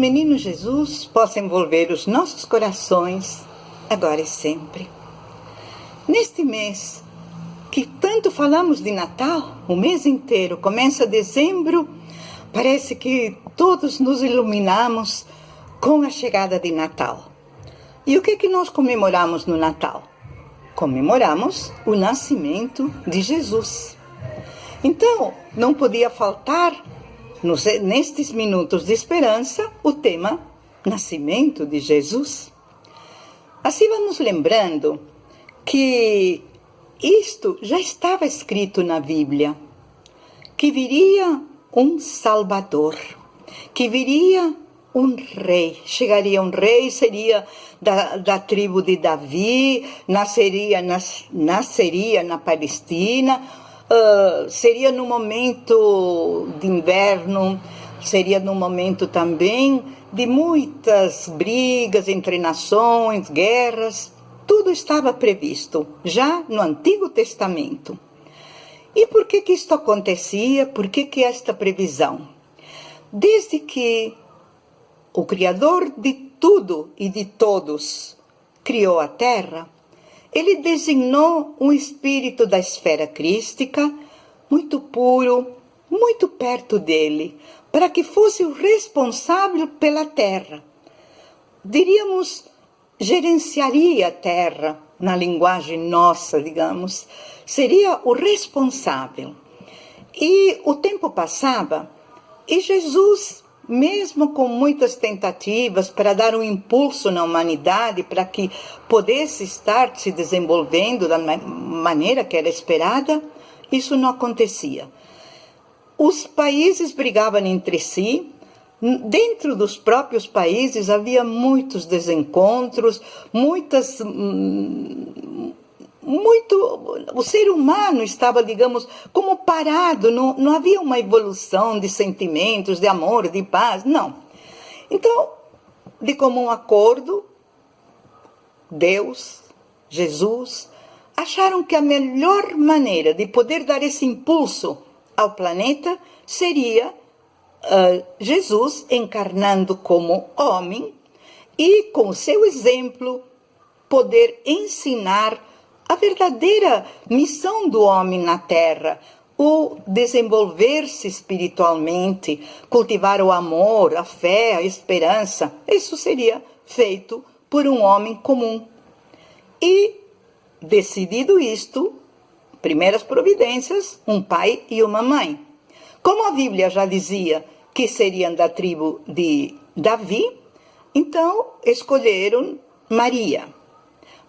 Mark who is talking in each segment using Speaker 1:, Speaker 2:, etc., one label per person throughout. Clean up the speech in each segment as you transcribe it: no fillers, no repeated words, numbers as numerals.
Speaker 1: menino Jesus possa envolver os nossos corações, agora e sempre. Neste mês, que tanto falamos de Natal, o mês inteiro, começa dezembro, parece que todos nos iluminamos com a chegada de Natal. E o que nós comemoramos no Natal? Comemoramos o nascimento de Jesus. Então, não podia faltar, nestes minutos de esperança, o tema Nascimento de Jesus. Assim vamos lembrando que isto já estava escrito na Bíblia, que viria um Salvador, que viria um rei, chegaria um rei, seria da tribo de Davi, nasceria na Palestina, seria no momento de inverno, seria no momento também de muitas brigas entre nações, guerras. Tudo estava previsto, já no Antigo Testamento. E por que isto acontecia? Por que esta previsão? Desde que o Criador de tudo e de todos criou a Terra, ele designou um espírito da esfera crística, muito puro, muito perto dele, para que fosse o responsável pela Terra. Diríamos, gerenciaria a Terra, na linguagem nossa, digamos, seria o responsável. E o tempo passava e Jesus, mesmo com muitas tentativas para dar um impulso na humanidade, para que pudesse estar se desenvolvendo da maneira que era esperada, isso não acontecia. Os países brigavam entre si, dentro dos próprios países havia muitos desencontros, o ser humano estava, digamos, como parado, não havia uma evolução de sentimentos, de amor, de paz, não. Então, de comum acordo, Deus, Jesus, acharam que a melhor maneira de poder dar esse impulso ao planeta seria Jesus encarnando como homem e, com o seu exemplo, poder ensinar a verdadeira missão do homem na Terra, o desenvolver-se espiritualmente, cultivar o amor, a fé, a esperança. Isso seria feito por um homem comum. E, decidido isto, primeiras providências, um pai e uma mãe. Como a Bíblia já dizia que seriam da tribo de Davi, então escolheram Maria.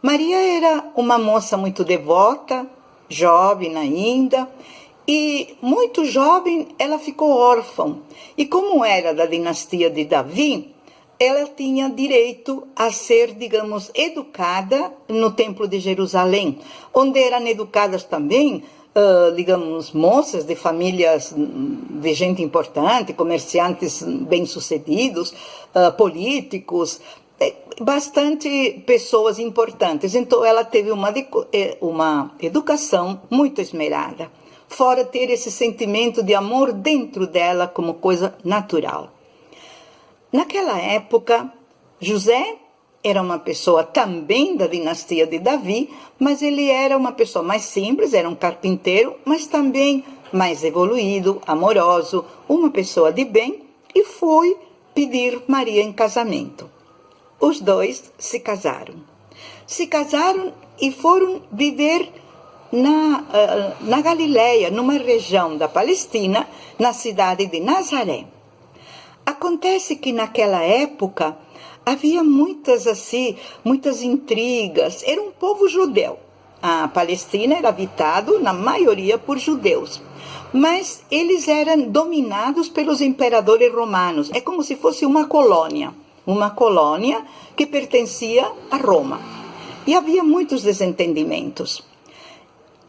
Speaker 1: Maria era uma moça muito devota, jovem ainda, e muito jovem ela ficou órfã. E como era da dinastia de Davi, ela tinha direito a ser, digamos, educada no Templo de Jerusalém, onde eram educadas também, digamos, moças de famílias de gente importante, comerciantes bem-sucedidos, políticos, bastante pessoas importantes. Então, ela teve uma educação muito esmerada, fora ter esse sentimento de amor dentro dela como coisa natural. Naquela época, José era uma pessoa também da dinastia de Davi, mas ele era uma pessoa mais simples, era um carpinteiro, mas também mais evoluído, amoroso, uma pessoa de bem, e foi pedir Maria em casamento. Os dois se casaram. Se casaram e foram viver na Galileia, numa região da Palestina, na cidade de Nazaré. Acontece que naquela época havia muitas intrigas. Era um povo judeu. A Palestina era habitada, na maioria, por judeus. Mas eles eram dominados pelos imperadores romanos. É como se fosse uma colônia que pertencia a Roma. E havia muitos desentendimentos.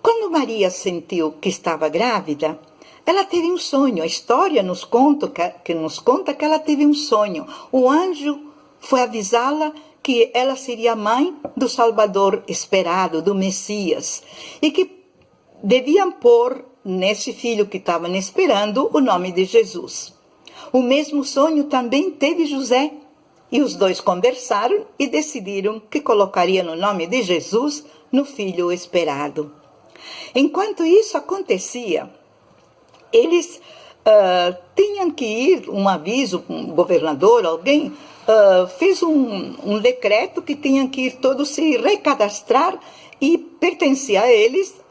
Speaker 1: Quando Maria sentiu que estava grávida, ela teve um sonho. A história nos conta que ela teve um sonho. O anjo foi avisá-la que ela seria mãe do Salvador esperado, do Messias, e que deviam pôr nesse filho que estavam esperando o nome de Jesus. O mesmo sonho também teve José. E os dois conversaram e decidiram que colocariam o nome de Jesus no filho esperado. Enquanto isso acontecia, eles tinham que ir, um aviso, um governador, alguém fez um decreto que tinham que ir todos se recadastrar e pertencia a eles,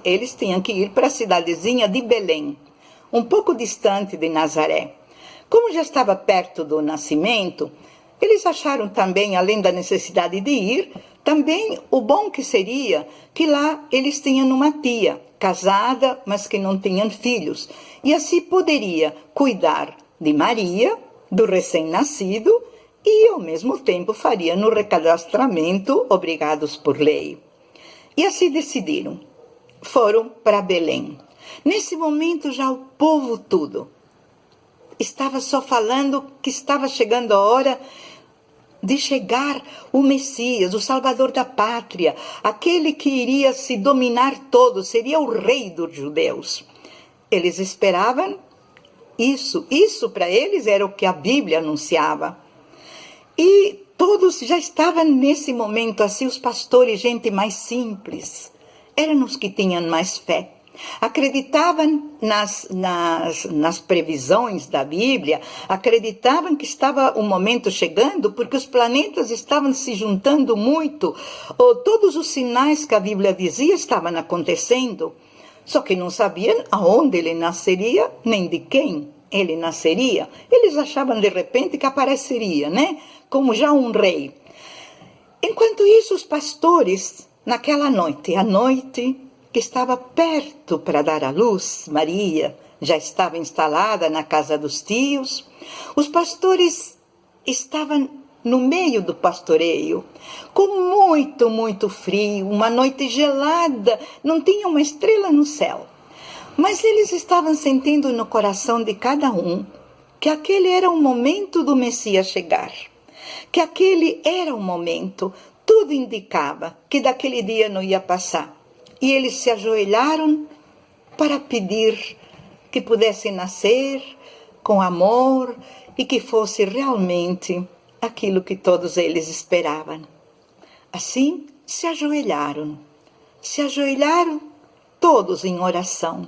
Speaker 1: eles tinham que ir para a cidadezinha de Belém, um pouco distante de Nazaré. Como já estava perto do nascimento, eles acharam também, além da necessidade de ir, também o bom que seria que lá eles tinham uma tia, casada, mas que não tinham filhos, e assim poderia cuidar de Maria, do recém-nascido, e ao mesmo tempo faria no recadastramento, obrigados por lei. E assim decidiram. Foram para Belém. Nesse momento já o povo todo estava só falando que estava chegando a hora de chegar o Messias, o Salvador da pátria, aquele que iria se dominar todo, seria o rei dos judeus. Eles esperavam isso para eles era o que a Bíblia anunciava. E todos já estavam nesse momento, assim, os pastores, gente mais simples, eram os que tinham mais fé. Acreditavam nas previsões da Bíblia, acreditavam que estava o momento chegando, porque os planetas estavam se juntando muito, todos os sinais que a Bíblia dizia estavam acontecendo, só que não sabiam aonde ele nasceria, nem de quem ele nasceria. Eles achavam de repente que apareceria, né? Como já um rei. Enquanto isso, os pastores, naquela noite, a noite que estava perto para dar à luz, Maria já estava instalada na casa dos tios. Os pastores estavam no meio do pastoreio, com muito, muito frio, uma noite gelada, não tinha uma estrela no céu. Mas eles estavam sentindo no coração de cada um que aquele era o momento do Messias chegar, que aquele era o momento, tudo indicava que daquele dia não ia passar. E eles se ajoelharam para pedir que pudesse nascer com amor e que fosse realmente aquilo que todos eles esperavam. Assim, se ajoelharam todos em oração.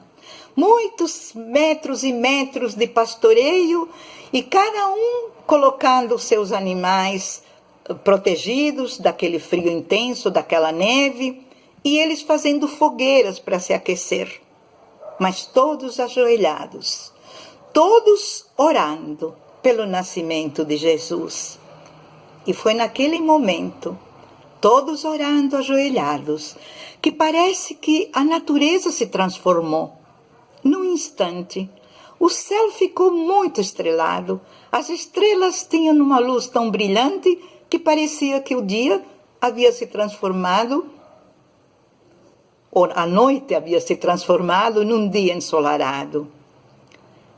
Speaker 1: Muitos metros e metros de pastoreio e cada um colocando os seus animais protegidos daquele frio intenso, daquela neve, e eles fazendo fogueiras para se aquecer. Mas todos ajoelhados, todos orando pelo nascimento de Jesus. E foi naquele momento, todos orando ajoelhados, que parece que a natureza se transformou. Num instante, o céu ficou muito estrelado. As estrelas tinham uma luz tão brilhante que parecia que o dia havia se transformado, ou a noite havia se transformado num dia ensolarado.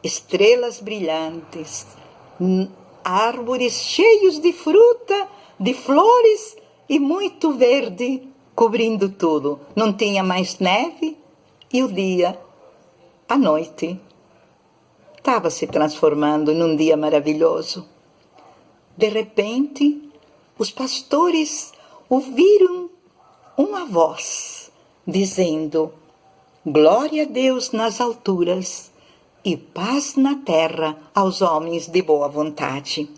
Speaker 1: Estrelas brilhantes, árvores cheios de fruta, de flores e muito verde, cobrindo tudo. Não tinha mais neve e o dia, a noite, estava se transformando num dia maravilhoso. De repente, os pastores ouviram uma voz dizendo: glória a Deus nas alturas e paz na terra aos homens de boa vontade.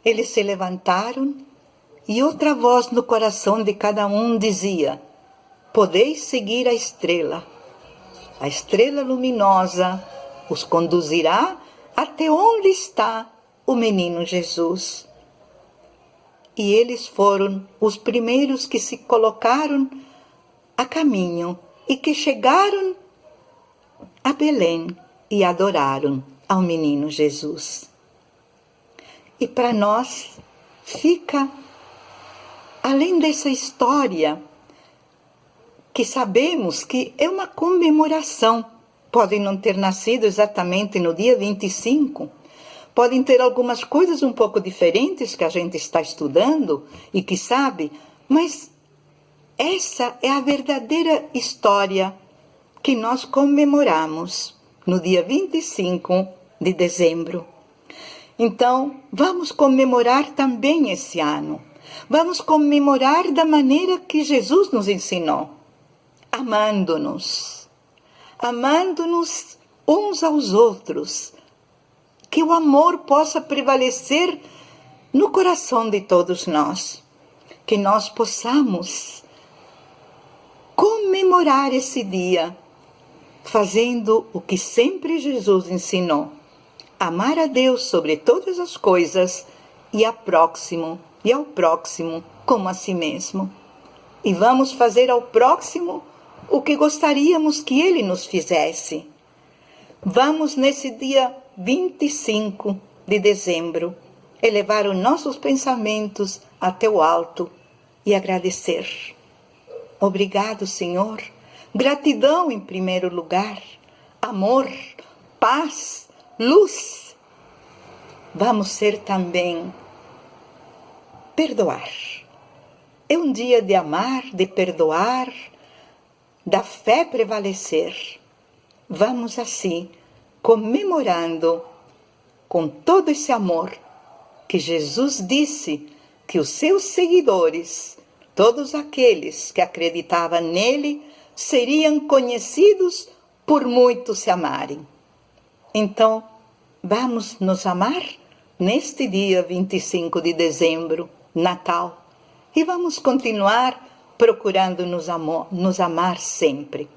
Speaker 1: Eles se levantaram e outra voz no coração de cada um dizia: podeis seguir a estrela luminosa os conduzirá até onde está o menino Jesus. E eles foram os primeiros que se colocaram a caminho e que chegaram a Belém e adoraram ao menino Jesus. E para nós fica, além dessa história, que sabemos que é uma comemoração, podem não ter nascido exatamente no dia 25, podem ter algumas coisas um pouco diferentes que a gente está estudando e que sabe, mas essa é a verdadeira história que nós comemoramos no dia 25 de dezembro. Então, vamos comemorar também esse ano. Vamos comemorar da maneira que Jesus nos ensinou, amando-nos uns aos outros, que o amor possa prevalecer no coração de todos nós, que nós possamos comemorar esse dia, fazendo o que sempre Jesus ensinou, amar a Deus sobre todas as coisas e ao próximo como a si mesmo. E vamos fazer ao próximo o que gostaríamos que ele nos fizesse. Vamos, nesse dia 25 de dezembro, elevar os nossos pensamentos até o alto e agradecer. Obrigado, Senhor. Gratidão em primeiro lugar. Amor, paz, luz. Vamos ser também perdoar. É um dia de amar, de perdoar, da fé prevalecer. Vamos assim, comemorando com todo esse amor que Jesus disse que os seus seguidores, todos aqueles que acreditavam nele, seriam conhecidos por muitos se amarem. Então, vamos nos amar neste dia 25 de dezembro, Natal, e vamos continuar procurando nos amar sempre.